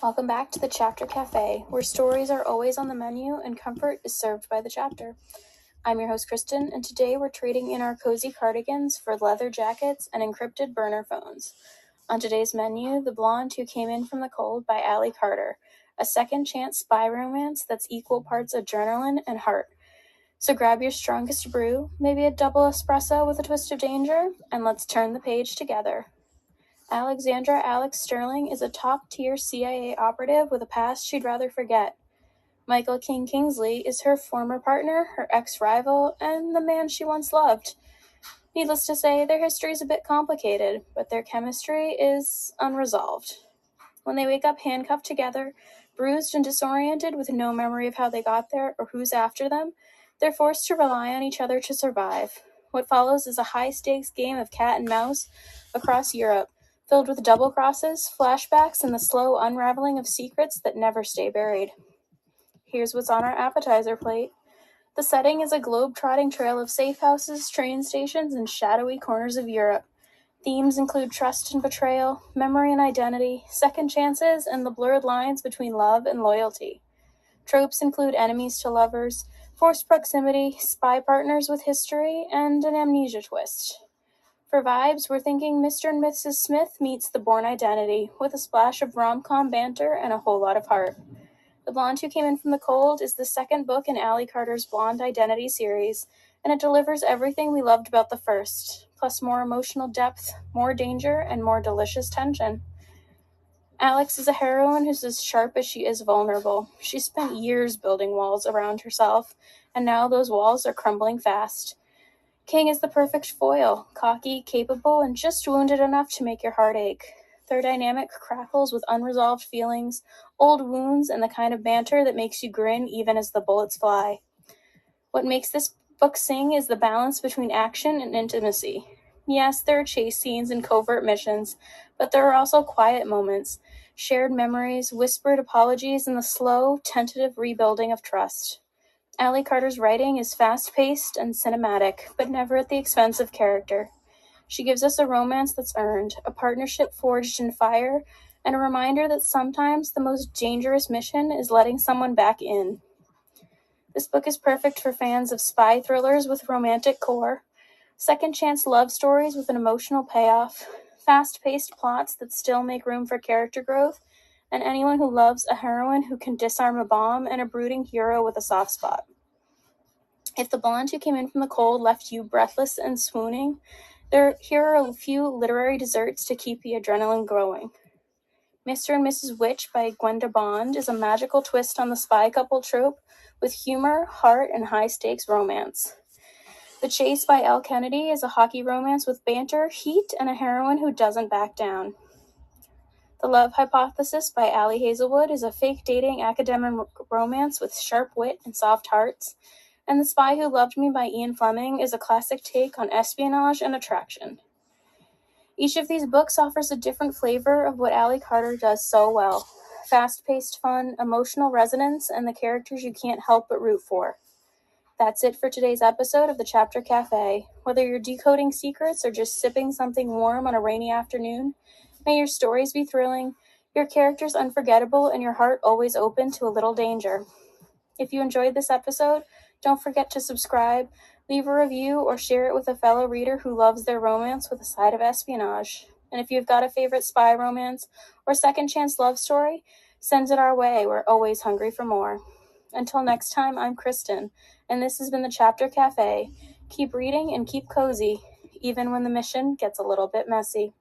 Welcome back to the Chapter Café, where stories are always on the menu and comfort is served by the chapter. I'm your host, Kristen, and today we're trading in our cozy cardigans for leather jackets and encrypted burner phones. On today's menu, The Blonde Who Came In From the Cold by Allie Carter, a second-chance spy romance that's equal parts adrenaline and heart. So grab your strongest brew, maybe a double espresso with a twist of danger, and let's turn the page together. Alexandra Alex Sterling is a top-tier CIA operative with a past she'd rather forget. Michael King Kingsley is her former partner, her ex-rival, and the man she once loved. Needless to say, their history is a bit complicated, but their chemistry is unresolved. When they wake up handcuffed together, bruised and disoriented with no memory of how they got there or who's after them, they're forced to rely on each other to survive. What follows is a high-stakes game of cat and mouse across Europe, filled with double crosses, flashbacks, and the slow unraveling of secrets that never stay buried. Here's what's on our appetizer plate. The setting is a globe-trotting trail of safe houses, train stations, and shadowy corners of Europe. Themes include trust and betrayal, memory and identity, second chances, and the blurred lines between love and loyalty. Tropes include enemies to lovers, forced proximity, spy partners with history, and an amnesia twist. For vibes, we're thinking Mr. and Mrs. Smith meets The Bourne Identity, with a splash of rom-com banter and a whole lot of heart. The Blonde Who Came In From the Cold is the second book in Allie Carter's Blonde Identity series, and it delivers everything we loved about the first, plus more emotional depth, more danger, and more delicious tension. Alex is a heroine who's as sharp as she is vulnerable. She spent years building walls around herself, and now those walls are crumbling fast. King is the perfect foil, cocky, capable, and just wounded enough to make your heart ache. Their dynamic crackles with unresolved feelings, old wounds, and the kind of banter that makes you grin even as the bullets fly. What makes this book sing is the balance between action and intimacy. Yes, there are chase scenes and covert missions, but there are also quiet moments, shared memories, whispered apologies, and the slow, tentative rebuilding of trust. Allie Carter's writing is fast-paced and cinematic, but never at the expense of character. She gives us a romance that's earned, a partnership forged in fire, and a reminder that sometimes the most dangerous mission is letting someone back in. This book is perfect for fans of spy thrillers with romantic core, second-chance love stories with an emotional payoff, fast-paced plots that still make room for character growth, and anyone who loves a heroine who can disarm a bomb and a brooding hero with a soft spot. If The Blonde Who Came In From the Cold left you breathless and swooning, here are a few literary desserts to keep the adrenaline growing. Mr. and Mrs. Witch by Gwenda Bond is a magical twist on the spy couple trope with humor, heart, and high-stakes romance. The Chase by Elle Kennedy is a hockey romance with banter, heat, and a heroine who doesn't back down. The Love Hypothesis by Allie Hazelwood is a fake dating academic romance with sharp wit and soft hearts. And The Spy Who Loved Me by Ian Fleming is a classic take on espionage and attraction. Each of these books offers a different flavor of what Allie Carter does so well. Fast-paced fun, emotional resonance, and the characters you can't help but root for. That's it for today's episode of the Chapter Café. Whether you're decoding secrets or just sipping something warm on a rainy afternoon, may your stories be thrilling, your characters unforgettable, and your heart always open to a little danger. If you enjoyed this episode, don't forget to subscribe, leave a review, or share it with a fellow reader who loves their romance with a side of espionage. And if you've got a favorite spy romance or second-chance love story, send it our way. We're always hungry for more. Until next time, I'm Kristen, and this has been the Chapter Café. Keep reading and keep cozy, even when the mission gets a little bit messy.